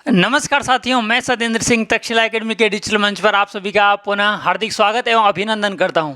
नमस्कार साथियों, मैं सत्येंद्र सिंह तक्षशिला एकेडमी के डिजिटल मंच पर आप सभी का पुनः हार्दिक स्वागत एवं अभिनंदन करता हूं।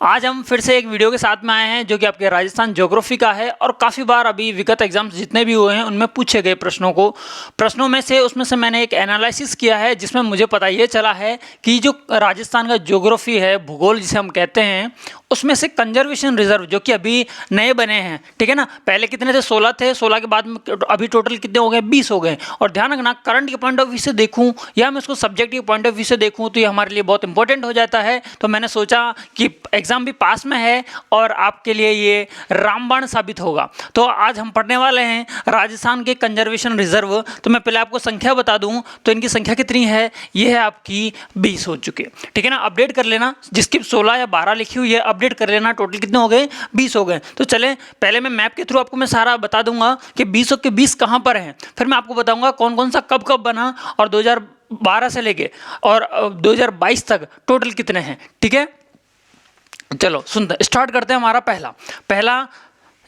आज हम फिर से एक वीडियो के साथ में आए हैं जो कि आपके राजस्थान ज्योग्राफी का है और काफ़ी बार अभी विगत एग्जाम्स जितने भी हुए हैं उनमें पूछे गए प्रश्नों में से उसमें से मैंने एक एनालिसिस किया है जिसमें मुझे पता ये चला है कि जो राजस्थान का ज्योग्राफी है, भूगोल जिसे हम कहते हैं, उसमें से कंजर्वेशन रिजर्व जो कि अभी नए बने हैं, ठीक है ना। पहले कितने थे? 16 थे। 16 के बाद में अभी टोटल कितने हो गए? 20 हो गए। और ध्यान रखना, करंट के पॉइंट ऑफ व्यू से देखूं या मैं उसको सब्जेक्ट के पॉइंट ऑफ व्यू से देखूं तो ये हमारे लिए बहुत इंपॉर्टेंट हो जाता है। तो मैंने सोचा कि एग्जाम भी पास में है और आपके लिए ये रामबाण साबित होगा। तो आज हम पढ़ने वाले हैं राजस्थान के कंजर्वेशन रिजर्व। तो मैं पहले आपको संख्या बता दूं तो इनकी संख्या कितनी है? ये है आपकी 20 हो चुके, ठीक है ना। अपडेट कर लेना, जिसकी 16 या 12 लिखी हुई है अपडेट कर लेना। टोटल कितने हो गए? 20 हो गए। तो चलें, पहले मैं मैप के थ्रू आपको मैं सारा बता दूंगा कि 20 के 20 कहां पर हैं। फिर मैं आपको बताऊंगा कौन कौन सा कब कब बना और 2012 से लेके और 2022 तक टोटल कितने हैं, ठीक है। चलो सुनते स्टार्ट करते हैं। हमारा पहला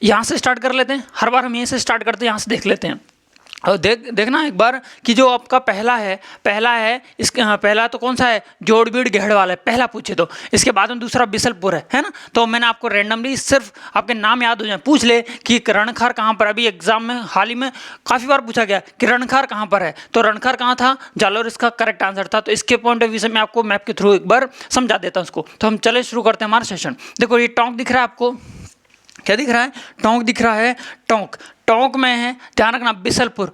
यहाँ से स्टार्ट कर लेते हैं। हर बार हम यहीं से स्टार्ट करते हैं, यहाँ से देख लेते हैं और देखना एक बार कि जो आपका पहला है इसके, हाँ पहला तो कौन सा है? जोड़बीड़ घेड़वाल है, पहला पूछे तो। इसके बाद में दूसरा बिसलपुर है ना। तो मैंने आपको रैंडमली सिर्फ आपके नाम याद हो जाए पूछ ले कि रणखार कहाँ पर। अभी एग्जाम में हाल ही में काफ़ी बार पूछा गया कि रणखार कहाँ पर है, तो रणखार कहाँ था? जालोर इसका करेक्ट आंसर था। तो इसके पॉइंट ऑफ व्यू से मैं आपको मैप के थ्रू एक बार समझा देता हूँ उसको। तो हम चले शुरू करते हैं हमारा सेशन। देखो ये टोंक दिख रहा है आपको, क्या दिख रहा है? टोंक दिख रहा है। टोंक में है, ध्यान रखना। बिसलपुर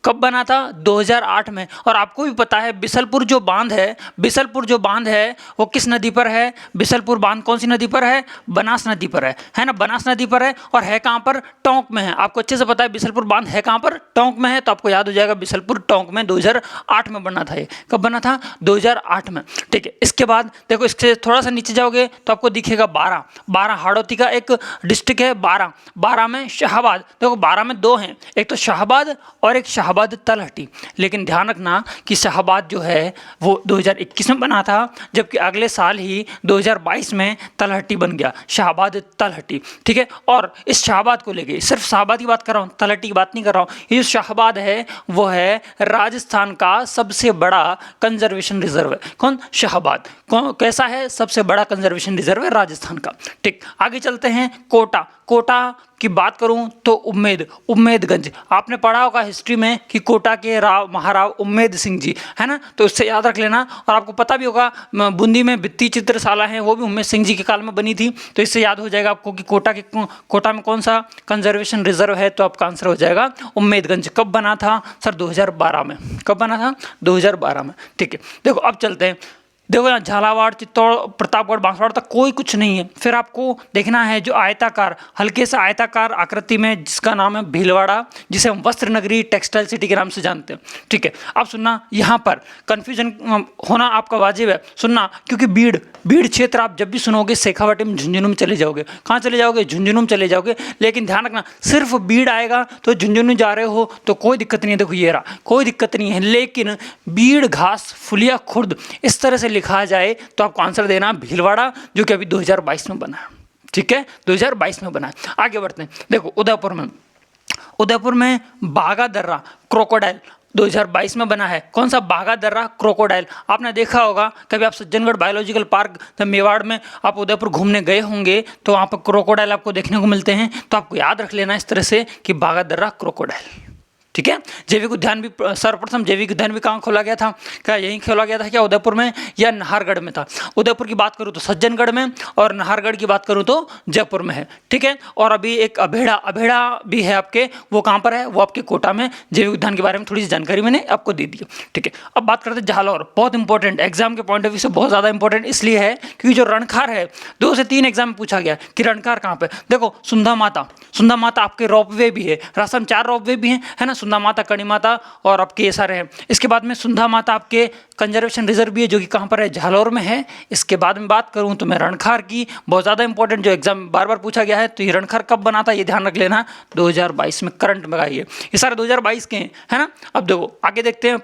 कब बना था? 2008 में। और आपको भी पता है बिसलपुर जो बांध है वो किस नदी पर है? बिसलपुर बांध कौन सी नदी पर है? बनास नदी पर है ना। बनास नदी पर है और है कहाँ पर? टोंक में है। आपको अच्छे से पता है बिसलपुर बांध है कहाँ पर? टोंक में है। तो आपको याद हो जाएगा बिसलपुर टोंक में 2008 में बना था। ये कब बना था? 2008 में, ठीक है। इसके बाद देखो, इससे थोड़ा सा नीचे जाओगे तो आपको दिखेगा 12 हाड़ौती का एक डिस्ट्रिक्ट है। 12 में शाहबाद। देखो 12 में दो हैं, एक तो शाहबाद और एक शाहबाद तलहटी। लेकिन ध्यान रखना कि शाहबाद जो है वो 2021 में बना था, जबकि अगले साल ही 2022 में तलहटी बन गया, शाहबाद तलहटी, ठीक है। और इस शाहबाद को लेके सिर्फ शाहबाद की बात कर रहा हूँ, तलहटी की बात नहीं कर रहा हूँ। ये जो शाहबाद है वो है राजस्थान का सबसे बड़ा कंजर्वेशन रिजर्व है। कौन? शाहबाद। कौन कैसा है? सबसे बड़ा कंजर्वेशन रिजर्व है राजस्थान का, ठीक। आगे चलते हैं। कोटा की बात करूं तो उम्मेदगंज। आपने पढ़ा होगा हिस्ट्री में कि कोटा के महाराव उम्मेद सिंह जी, है ना। तो उससे याद रख लेना। और आपको पता भी होगा बूंदी में भित्ति चित्रशाला है, वो भी उम्मेद सिंह जी के काल में बनी थी। तो इससे याद हो जाएगा आपको कि कोटा में कौन सा कंजर्वेशन रिजर्व है। तो आपका आंसर हो जाएगा उम्मेदगंज। कब बना था सर? 2012 में। कब बना था? 2012 में, ठीक है। देखो अब चलते हैं। देखो यहाँ झालावाड़, चित्तौड़, प्रतापगढ़, बांसवाड़ा तक कोई कुछ नहीं है। फिर आपको देखना है जो आयताकार, हल्के से आयताकार आकृति में, जिसका नाम है भीलवाड़ा, जिसे हम वस्त्र नगरी, टेक्सटाइल सिटी के नाम से जानते हैं, ठीक है। अब सुनना, यहाँ पर कंफ्यूजन होना आपका वाजिब है सुनना, क्योंकि बीड़ क्षेत्र आप जब भी सुनोगे शेखावाटी में, झुंझुनू में चले जाओगे। कहाँ चले जाओगे? झुंझुनू में चले जाओगे। लेकिन ध्यान रखना, सिर्फ बीड़ आएगा तो झुंझुनू जा रहे हो तो कोई दिक्कत नहीं है। देखो ये रहा, कोई दिक्कत नहीं है। लेकिन बीड़ घास फुलिया खुर्द इस तरह से लिखा जाए तो आपको आंसर देना भीलवाड़ा, जो कि अभी 2022 में बना है, ठीक है। 2022 में बना है। आगे बढ़ते हैं। देखो उदयपुर में बागा दर्रा क्रोकोडाइल 2022 में बना है। कौन सा? बागा दर्रा क्रोकोडाइल। आपने देखा होगा कभी, आप सज्जनगढ़ बायोलॉजिकल पार्क मेवाड़ में आप उदयपुर घूमने गए होंगे तो वहाँ पर क्रोकोडाइल आपको देखने को मिलते हैं। तो आपको याद रख लेना इस तरह से कि बागा दर्रा क्रोकोडाइल, ठीक है। जैविक उद्यान भी सर्वप्रथम जैविक उद्यान भी कहाँ खोला गया था? क्या यहीं खोला गया था क्या? उदयपुर में या नाहरगढ़ में था? उदयपुर की बात करूँ तो सज्जनगढ़ में और नाहरगढ़ की बात करूँ तो जयपुर में है, ठीक है। और अभी एक अभेड़ा भी है आपके, वो कहाँ पर है? वो आपके कोटा में। जैविक उद्यान के बारे में थोड़ी सी जानकारी मैंने आपको दे दी, ठीक है। अब बात करते हैं जालौर। बहुत इंपॉर्टेंट, एग्जाम के पॉइंट ऑफ व्यू से बहुत ज़्यादा इंपॉर्टेंट इसलिए है क्योंकि जो रणखार है 2 से 3 एग्जाम में पूछा गया कि रणखार कहाँ पर। देखो सुंधा माता आपके रोपवे भी है, रास्ता में 4 रोपवे भी हैं, है ना। सुंधा माता, कड़ी माता और आपके ये सारे हैं। इसके बाद में सुंधा माता आपके कंजर्वेशन रिजर्व भी है, जो कि कहाँ पर है? जालौर में है। इसके बाद में बात करूँ तो मैं रणखार की, बहुत ज़्यादा इंपॉर्टेंट, जो एग्जाम बार बार पूछा गया है। तो ये रणखार कब बना था? ये ध्यान रख लेना, 2022 में करंट में आइए। ये सारे 2022 के हैं, है ना। अब देखो आगे देखते हैं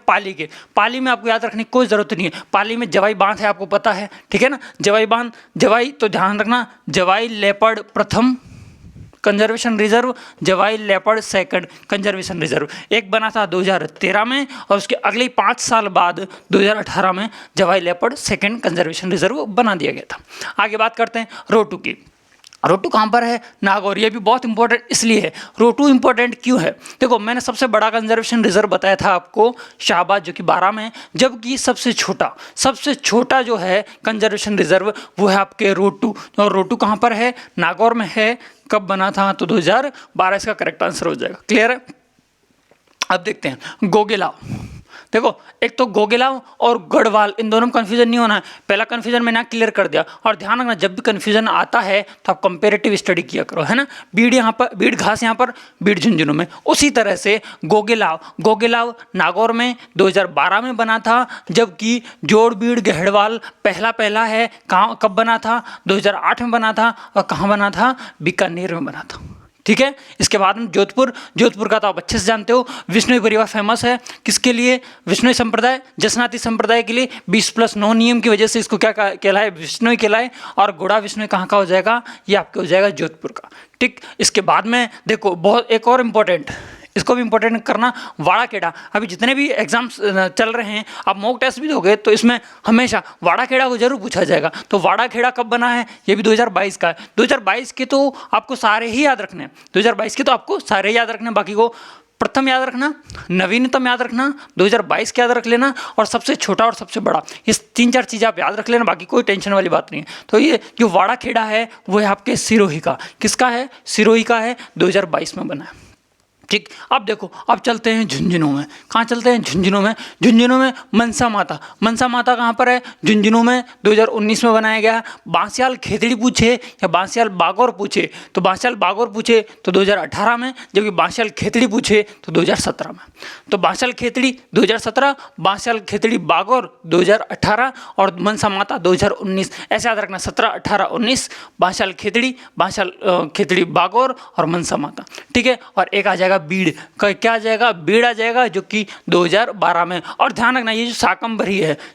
पाली में आपको याद रखने की कोई ज़रूरत नहीं है। पाली में जवाई बांध है, आपको पता है, ठीक है ना। जवाई तो ध्यान रखना, जवाई लेपर्ड प्रथम कंजर्वेशन रिजर्व, जवाई लेपर्ड सेकंड कंजर्वेशन रिजर्व। एक बना था 2013 में और उसके अगले 5 साल बाद 2018 में जवाई लेपर्ड सेकंड कंजर्वेशन रिजर्व बना दिया गया था। आगे बात करते हैं रोटू की। रोटू कहाँ पर है? नागौर। ये भी बहुत इंपॉर्टेंट इसलिए है। रोटू इंपॉर्टेंट क्यों है? देखो, मैंने सबसे बड़ा कंजर्वेशन रिजर्व बताया था आपको शाहबाद, जो कि 12 में है, जबकि सबसे छोटा जो है कंजर्वेशन रिजर्व वो है आपके रोटू। और रोटू कहाँ पर है? नागौर में है। कब बना था? तो 2012 इसका करेक्ट आंसर हो जाएगा। क्लियर है? अब देखते हैं गोगेलाव। देखो, एक तो गोगेलाव और गढ़वाल, इन दोनों में कन्फ्यूजन नहीं होना है। पहला कन्फ्यूजन मैंने क्लियर कर दिया। और ध्यान रखना, जब भी कन्फ्यूजन आता है तो आप कंपेरेटिव स्टडी किया करो, है ना। बीड़ यहाँ पर, बीड़ घास यहाँ पर, बीड़ झुंझुनू में। उसी तरह से गोगेलाव नागौर में 2012 में बना था, जबकि जोड़ बीड़ गढ़वाल पहला है। कहाँ, कब बना था? 2008 में बना था। और कहाँ बना था? बीकानेर में बना था। ठीक है। इसके बाद में जोधपुर का तो आप अच्छे से जानते हो। विष्णुई परिवार फेमस है किसके लिए? विष्णुई संप्रदाय, जसनाती संप्रदाय के लिए। 20+9 नियम की वजह से इसको क्या कहलाए? विष्णुई कहलाए। और गोड़ा विष्णुई कहाँ का हो जाएगा? ये आपके हो जाएगा जोधपुर का। ठीक। इसके बाद में देखो, बहुत एक और इम्पोर्टेंट, इसको भी इंपॉर्टेंट करना, वाड़ाखेड़ा। अभी जितने भी एग्जाम्स चल रहे हैं, आप मॉक टेस्ट भी दोगे तो इसमें हमेशा वाड़ाखेड़ा को जरूर पूछा जाएगा। तो वाड़ाखेड़ा कब बना है? ये भी 2022 का है। 2022 के तो आपको सारे ही याद रखने हैं। 2022 के तो आपको सारे याद रखने, बाकी को प्रथम याद रखना, नवीनतम याद रखना, 2022 के याद रख लेना, और सबसे छोटा और सबसे बड़ा, ये 3-4 चीज़ें आप याद रख लेना। बाकी कोई टेंशन वाली बात नहीं है। तो ये जो वाड़ाखेड़ा है वो है आपके सिरोही का। किसका है? सिरोही का है, 2022 में बना है। ठीक। अब देखो, अब चलते हैं झुंझुनू में। कहाँ चलते हैं? झुंझुनू में मनसा माता कहाँ पर है? झुंझुनू में 2019 में बनाया गया है। बांसियाल खेतड़ी पूछे या बांसियाल बागौर पूछे तो बांसियाल बागौर पूछे तो 2018 में, जबकि बांसियाल खेतड़ी पूछे तो 2017 में। तो बांसियाल खेतड़ी 2017, बांसियाल खेतड़ी बागौर 2018 और मनसा माता 2019। ऐसे याद रखना, 17, 18, 19 बांसियाल खेतड़ी बागौर और मनसा माता। ठीक है। और एक आ जाएगा बीड़ का, क्या आ जाएगा? बीड़ आ जाएगा, जो कि 2012 में। और ध्यान रखना, ये जो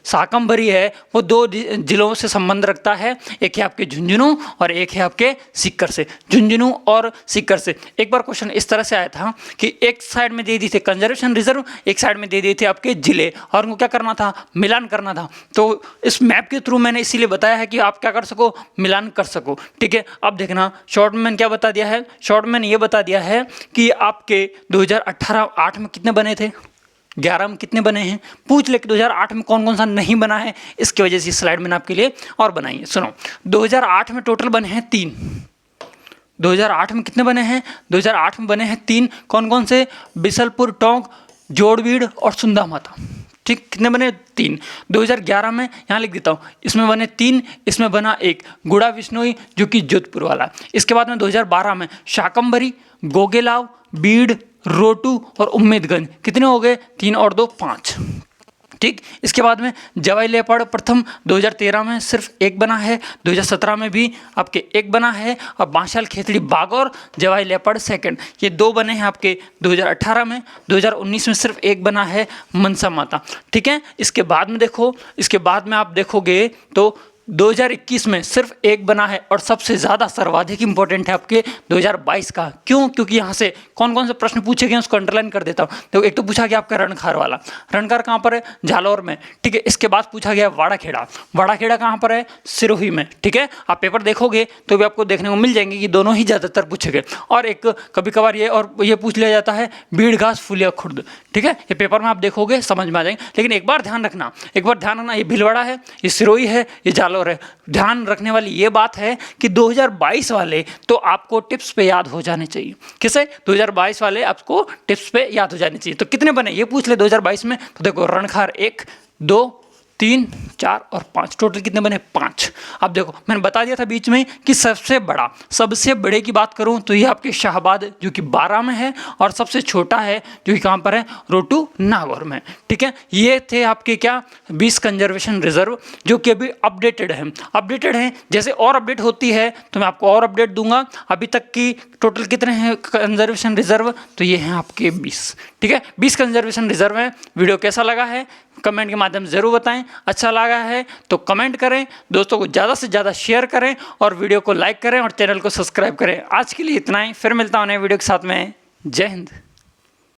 शाकंभरी है वो 2 जिलों से संबंध रखता है। एक है आपके झुंझुनू और एक है आपके सीकर से। झुंझुनू और सीकर से। एक बार क्वेश्चन इस तरह से आया था कि एक साइड में दे दी थी कंजर्वेशन रिजर्व, एक साइड में दे दिए थे आपके जिले, और उनको क्या करना था? मिलान करना था। तो इस मैप के थ्रू मैंने इसीलिए बताया है कि आप क्या कर सको? मिलान कर सको। ठीक है। अब देखना, शॉर्ट में क्या बता दिया है? शॉर्ट में ये बता दिया है कि आपके 2018-8 में कितने बने थे, 11 में कितने बने हैं, पूछ ले कि 2008 में कौन कौन सा नहीं बना है। इसकी वजह से स्लाइड मैंने आपके लिए और बनाई है। सुनो, 2008 में टोटल बने हैं 3। 2008 में कितने बने हैं? 2008 में बने हैं 3। कौन कौन से? बिसलपुर, टोंक, जोड़बीड़ और सुंदा माता। ठीक। कितने बने? 3। 2011 में यहाँ लिख देता हूँ, इसमें बने 3, इसमें बना 1, गुड़ा विष्णुई, जो कि जोधपुर वाला। इसके बाद में 2012 में शाकंभरी, गोगेलाव, बीड़, रोटू और उम्मेदगंज। कितने हो गए? 3 और 2 5। ठीक। इसके बाद में जवाई लेपर्ड प्रथम 2013 में सिर्फ 1 बना है, 2017 में भी आपके 1 बना है, और बांसियाल खेतड़ी बागौर जवाई लेपर्ड सेकंड, ये 2 बने हैं आपके 2018 में। 2019 में सिर्फ 1 बना है, मनसा माता। ठीक है। इसके बाद में देखो, इसके बाद में आप देखोगे तो 2021 में सिर्फ 1 बना है, और सबसे ज़्यादा सर्वाधिक इंपॉर्टेंट है आपके 2022 का। क्यों? क्योंकि यहाँ से कौन कौन से प्रश्न पूछे गए उसको अंडरलाइन कर देता हूँ। तो एक तो पूछा गया आपका रणखार वाला, रणखार कहाँ पर है? जालौर में। ठीक है। इसके बाद पूछा गया वाड़ाखेड़ा कहाँ पर है? सिरोही में। ठीक है। आप पेपर देखोगे तो भी आपको देखने को मिल जाएंगे कि दोनों ही ज़्यादातर पूछे गए। और एक कभी कभार ये पूछ लिया जाता है, बीड़ घास फुलिया खुर्द। ठीक है। ये पेपर में आप देखोगे समझ में आ जाएंगे। लेकिन एक बार ध्यान रखना, ये भीलवाड़ा है, ये सिरोही है, ये जालौर है। ध्यान रखने वाली ये बात है कि 2022 वाले तो आपको टिप्स पे याद हो जाने चाहिए। किसे? 2022 वाले आपको टिप्स पे याद हो जाने चाहिए। तो कितने बने ये पूछ ले 2022 में, तो देखो रणखार 1, 2, 3, 4 और 5, टोटल कितने बने? 5। अब देखो, मैंने बता दिया था बीच में कि सबसे बड़े की बात करूं तो ये आपके शाहबाद, जो कि 12 में है, और सबसे छोटा है जो कि कहाँ पर है? रोटू नागौर में। ठीक है। ये थे आपके क्या? 20 कंजर्वेशन रिजर्व, जो कि अभी अपडेटेड हैं। जैसे और अपडेट होती है तो मैं आपको और अपडेट दूंगा। अभी तक की टोटल कितने हैं कंजर्वेशन रिजर्व? तो ये हैं आपके 20। ठीक है। 20 कंजर्वेशन रिजर्व हैं। वीडियो कैसा लगा है कमेंट के माध्यम से ज़रूर बताएं। अच्छा लगा है तो कमेंट करें, दोस्तों को ज़्यादा से ज़्यादा शेयर करें और वीडियो को लाइक करें और चैनल को सब्सक्राइब करें। आज के लिए इतना ही, फिर मिलता हूँ नए वीडियो के साथ में। जय हिंद।